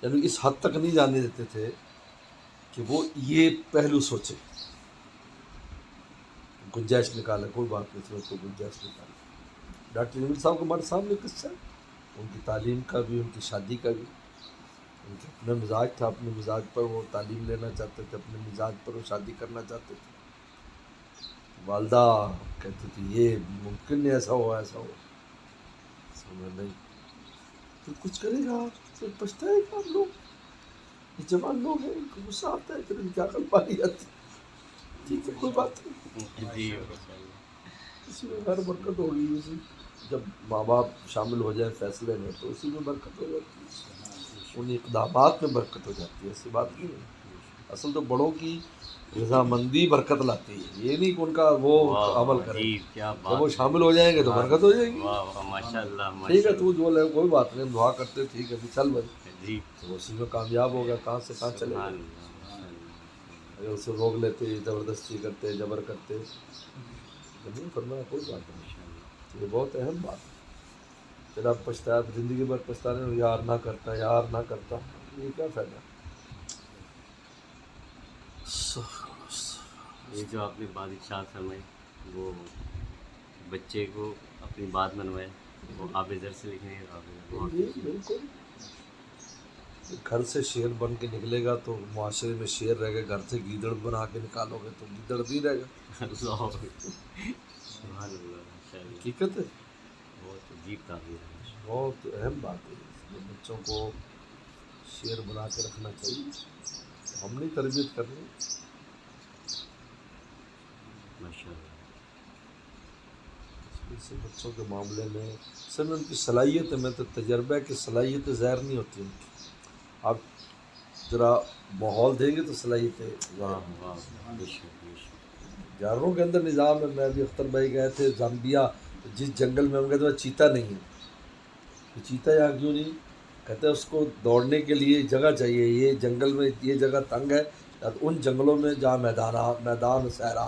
یعنی اس حد تک نہیں جانے دیتے تھے کہ وہ یہ پہلو سوچے، گنجائش نکالے، کوئی بات نہیں، اس کو گنجائش نکالے۔ ڈاکٹر جمیل صاحب کو ہمارے سامنے قصہ ہے، ان کی تعلیم کا بھی، ان کی شادی کا بھی۔ ان کا اپنا مزاج تھا، اپنے مزاج پر وہ تعلیم لینا چاہتے تھے، اپنے مزاج پر وہ شادی کرنا چاہتے تھے۔ والدہ کہتی تھی یہ ممکن نہیں، ایسا ہوا ایسا ہوا، سمجھ نہیں تو کچھ کرے گا، پھر پچھتائے گا۔ ہم لوگ یہ جوان لوگ ہیں، ان کو غصہ آتا ہے، پھر ان کی عقل پاری جاتی ہے۔ ٹھیک ہے، کوئی بات نہیں، جی اسی میں خیر برکت ہوگی، اسی جب ماں باپ شامل ہو جائے فیصلے میں تو اسی میں برکت ہو جاتی ہے، ان اقدامات میں برکت ہو جاتی ہے، ایسی بات نہیں ہے۔ اصل تو بڑوں کی رضامندی برکت لاتی ہے، یہ نہیں کہ ان کا وہ عمل کرے، جی کیا جب بات وہ شامل ہو جائیں گے تو برکت ہو جائے گی۔ واہ واہ ماشاء اللہ ٹھیک ماشاء ہے، تو اللہ جو لے کوئی بات نہیں، ہم دعا کرتے ٹھیک ہے چل بھائی، جی تو اسی میں کامیاب ہو گیا، کہاں سے کہاں چلے سبحان گئے۔ اللہ ماشاء اللہ اگر اسے روک لیتے، زبردستی کرتے، جبر کرتے، تو نہیں فرمایا کوئی بات نہیں۔ ماشاء اللہ یہ بہت اہم بات ہے۔ پھر آپ پچھتایا، زندگی بھر پچھتانے میں یار نہ کرتا، یار نہ کرتا، یہ کیا فائدہ۔ یہ جو آپ نے بات ارشاد فرمائی، وہ بچے کو اپنی بات منوائے، وہ آب زر سے لکھنے کے قابل ہے، بہت جی بالکل، گھر سے شیر بن کے نکلے گا تو معاشرے میں شیر رہے گا، گھر سے گیدڑ بنا کے نکالو گے تو گیدڑ بھی رہے گا۔ اللہ سبحان اللہ ماشاء اللہ، حقیقت ہے، بہت عجیب تعبیر ہے ماشاء بہت اہم بات ہے، اس لیے بچوں کو شیر بنا کے رکھنا چاہیے، ہم نہیں تربیت کرنی۔ اللہ ماشاء اللہ اس سے بچوں کے معاملے میں اصل میں ان کی صلاحیت میں تو تجربہ ہے کہ صلاحیتیں ظاہر نہیں ہوتی ان کی، آپ ذرا ماحول دیں گے تو صلاحیتیں ظاہر واہ ہوں واہ بے شک بے شک، جانوروں کے اندر نظام ہے۔ میں ابھی اختر بھائی گئے تھے زامبیا، جس جنگل میں ہم گئے تھے وہاں چیتا نہیں ہے، تو چیتا یہاں کیوں نہیں؟ کہتے ہیں اس کو دوڑنے کے لیے جگہ چاہیے، یہ جنگل میں یہ جگہ تنگ ہے، ان جنگلوں میں جہاں میدان صحرا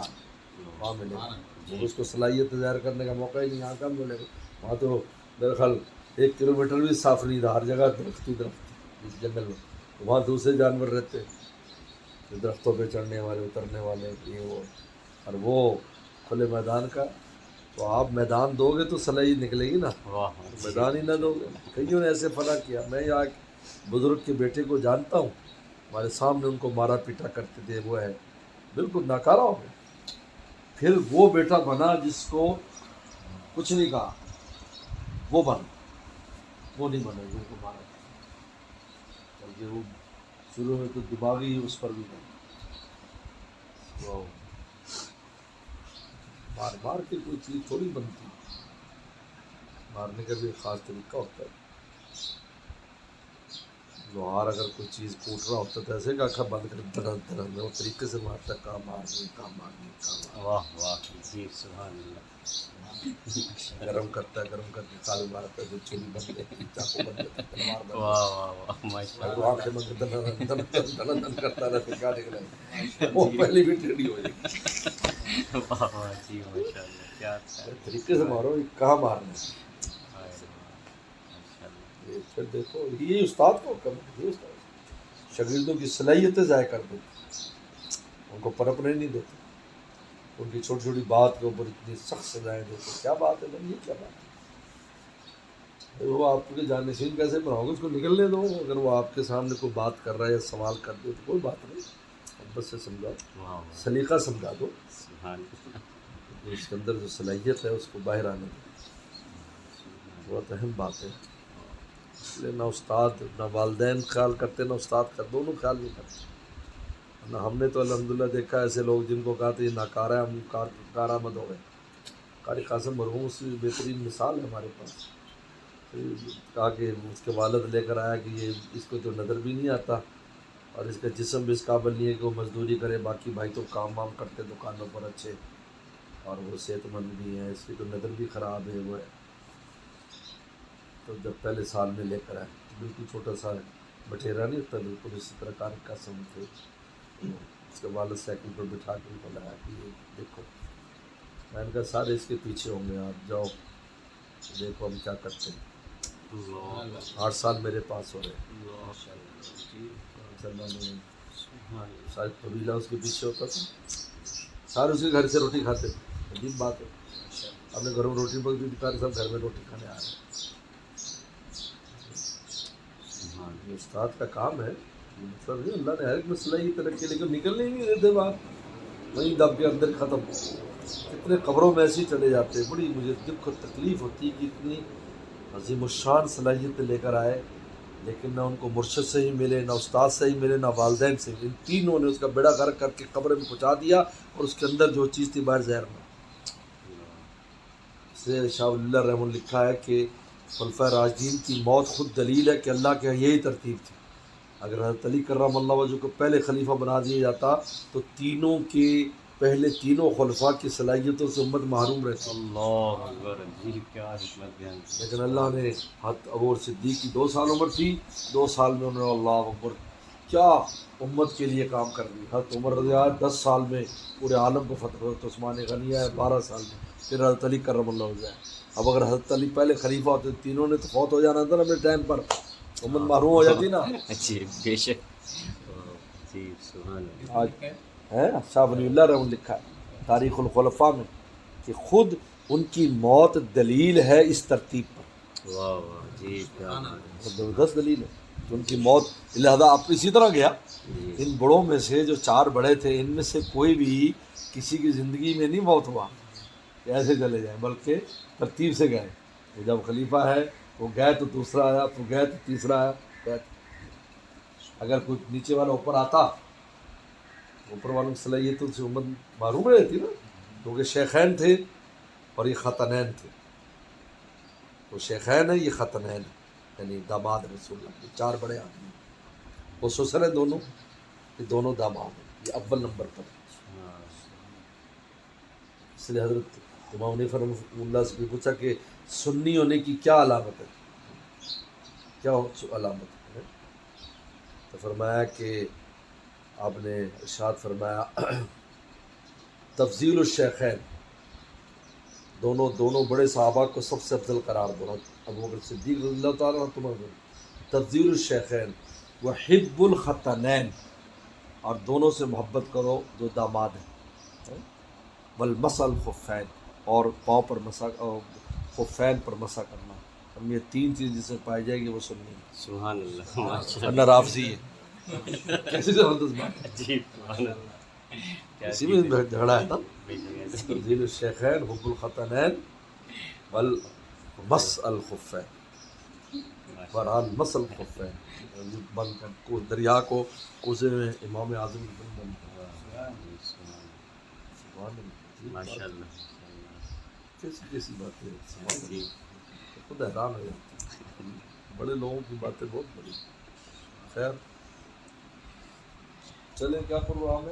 وہاں ملے گا، وہ اس کو صلاحیت ظاہر کرنے کا موقع ہی نہیں، یہاں کم ملے گا۔ وہاں تو میرے خیال 1 کلومیٹر بھی صاف نہیں تھا، ہر جگہ درخت ہی درخت اس جنگل میں، وہاں دوسرے جانور رہتے درختوں پہ چڑھنے والے، اترنے والے، یہ وہ، اور وہ کھلے میدان کا، تو آپ میدان دو گے تو صلاحی نکلے گی نا، واہ میدان ہی نہ دو گے۔ کئیوں نے ایسے فنا کیا، میں یہاں بزرگ کے بیٹے کو جانتا ہوں، ہمارے سامنے ان کو مارا پیٹا کرتے تھے، وہ ہے بالکل ناکارہ ہو گئے، پھر وہ بیٹا بنا جس کو کچھ نہیں کہا، وہ بنا، وہ نہیں بنا جن کو مارا، بلکہ وہ شروع میں تو دماغی اس پر بھی نہیں، وہ مار مار کے کوئی چیز تھوڑی بنتی، مارنے کا بھی ایک خاص طریقہ ہوتا ہے۔ لوہار اگر کوئی چیز کوٹ رہا ہوتا تو ایسے کا آنکھیں بند کر دھڑن دھڑن میں وہ طریقے سے مارتا، کہاں مارنی کہاں مارنی کہاں مارنی، واہ واہ جی سبحان اللہ گرم کرتا ہے، گرم کر کے کال مارتا ہے، پھر چھری بن جاتی، چاقو بن جاتی، تلوار بن واہ جاتی، واہ واہ ماشاء اور وہ اللہ آنکھیں بند دھن دھن دھن دھن دھن دھن کرتا رہتا، کیا نکلے گا، وہ پہلی بھی ٹیڑھی ہو جائے گی۔ واہ واہ جی ماشاء اللہ کیا طریقے سے مارو، کہاں مارنا ہے، ماشاء اللہ یہ پھر دیکھو، یہ استاد کا حکم ہے، یہ استاد شاگردوں کی صلاحیتیں ضائع کر دیتے، ان کو پرپنے نہیں دیتے، ان کی چھوٹی چھوٹی بات کے اوپر اتنی سخت سزائیں دیتے، کیا بات ہے بھائی، یہ کیا بات ہے، وہ آپ کے جانشین کیسے بناؤ گے، اس کو نکلنے دو، اگر وہ آپ کے سامنے کوئی بات کر رہا ہے یا سوال کر دے تو کوئی بات نہیں، محبت سے سمجھاؤ، واہ واہ سلیقہ سمجھا دو، سبحان اللہ جو اس کے اندر جو صلاحیت ہے اس کو باہر آنے دو، بہت اہم بات ہے۔ اس لیے نہ استاد نہ والدین خیال کرتے، نہ استاد کا، دونوں خیال نہیں کرتے۔ نہ ہم نے تو الحمدللہ دیکھا ایسے لوگ جن کو کہا تھا یہ ناکارہ ہے، ہم کارآمد ہو گئے۔ قاری قاسم مرحوم اس کی بہترین مثال ہے ہمارے پاس، کہا کہ اس کے والد لے کر آیا کہ یہ اس کو تو نظر بھی نہیں آتا اور اس کا جسم بھی اس قابل نہیں ہے کہ وہ مزدوری کرے، باقی بھائی تو کام وام کرتے دکانوں پر اچھے، اور وہ صحت مند بھی ہیں، اس کی تو نظر بھی خراب ہے، وہ ہے۔ تو جب پہلے سال میں لے کر آئے، بالکل چھوٹا سا بٹھیرا نہیں ہوتا، بالکل اسی طرح قاری قاسم تھے، اس کے والد سائیکل پر بٹھا کے ان کو لگا کہ یہ دیکھو، میں نے کہا سارے اس کے پیچھے ہوں گے، آپ جاؤ دیکھو ہم کیا کرتے ہیں. اللہ 8 سال میرے پاس ہو رہے ہیں. اللہ شاید قبیلہ اس کے پیچھے ہوتا تھا, سارے اسی گھر سے روٹی کھاتے تھے. عجیب بات ہے, اپنے گھروں میں روٹی پکتی تھی, سب گھر میں روٹی کھانے آ رہے ہیں. یہ استاد کا کام ہے, مطلب نہیں اللہ نے ہر ایک میں صلاحیت رکھی, لیکن نکلنے ہی نہیں دیتے باہر, وہیں دب کے اندر ختم. کتنے قبروں میں ایسے ہی چلے جاتے. بڑی مجھے دکھ اور تکلیف ہوتی کہ اتنی عظیم الشان صلاحیت لے کر آئے, لیکن نہ ان کو مرشد سے ہی ملے, نہ استاد سے ہی ملے, نہ والدین سے. ان تینوں نے اس کا بیڑا غرق کر کے قبر میں پہنچا دیا, اور اس کے اندر جو چیز تھی باہر زہر میں. اس لیے شاہ ولی اللہ رحمہ اللہ لکھا ہے کہ خلفۂ راشدین کی موت خود دلیل ہے کہ اللہ کے یہی ترتیب تھی. اگر حضرت علی کرم اللہ وجہ کو پہلے خلیفہ بنا دیا جاتا تو تینوں کے پہلے تینوں خلفاء کی صلاحیتوں سے امت محروم رہتی. اللہ اکبر, جی کیا حکمت بیان کی. لیکن اللہ نے ابو صدیق کی 2 سال عمر تھی, 2 سال میں انہوں نے اللہ اکبر کیا امت کے لیے کام کر دی. حضرت عمر رضی اللہ عنہ 10 سال میں پورے عالم کو فتح. حضرت عثمان غنی ہے 12 سال میں, پھر حضرت علی کرم اللہ وجہ. اب اگر حضرت علی پہلے خلیفہ ہوتے, تینوں نے تو فوت ہو جانا تھا نا اپنے ٹائم پر, امت محروم ہو جاتی نا. جی بے شک, جی سبحان اللہ. آج ہے شاہ ولی اللہ رحمہ اللہ لکھا ہے تاریخ الخلفاء میں کہ خود ان کی موت دلیل ہے اس ترتیب پر. واہ واہ, جی کیا بات ہے. زبردست دلیل ہے کہ ان کی موت. لہذا آپ اسی طرح گیا, جی ان بڑوں میں سے جو 4 بڑے تھے, ان میں سے کوئی بھی کسی کی زندگی میں نہیں موت ہوا کہ ایسے چلے جائیں, بلکہ ترتیب سے گئے. وہ جب خلیفہ ہے وہ گئے تو دوسرا آیا, تو گئے تو تیسرا آیا, گئے. اگر کوئی نیچے والا اوپر آتا, اوپر والوں کی صلاحیتوں سے امت معروم رہتی نا, کیونکہ شیخین تھے اور یہ خطنین تھے. وہ شیخین ہیں, یہ خطنین ہیں, یعنی داماد رسول اللہ. یہ 4 بڑے آدمی, وہ سسر ہیں دونوں, یہ دونوں داماد ہیں, یہ اول نمبر پر ہے. اس لیے حضرت امام حنیفہ رحمہ اللہ سے پوچھا کہ سنی ہونے کی کیا علامت ہے, کیا علامت ہے؟ تو فرمایا کہ آپ نے ارشاد فرمایا تفضیل الشیخین, دونوں بڑے صحابہ کو سب سے افضل قرار دو, ابو بکر صدیق رضی اللہ تعالیٰ عنہ تمہارے. تفضیل الشیخین وحب الخطنین, اور دونوں سے محبت کرو جو داماد ہیں. والمسح الخفین, اور پاؤں پر مسح, خفین پر مسح کرنا. ہم یہ 3 چیز جسے پائی جائے گی وہ سننی ہے. سبحان اللہ, ماشاء ورنہ رافضی ہے. کیسی زبردست بات, اللہ. جی سبحان اللہ. اسی میں جھگڑا ہے نا. بے شک. تفضیل الشیخین, حب الخطنین, والمسح الخفین. بہرحال مسح الخفین بن کر کو دریا کو کوزے میں امام اعظم بن کر. سبحان اللہ, ماشاء اللہ. کیسی بات ہے, جی خود حیران ہو جاتے ہیں. بڑے لوگوں کی باتیں بہت بڑی. خیر چلیں, کیا پروگرام ہے؟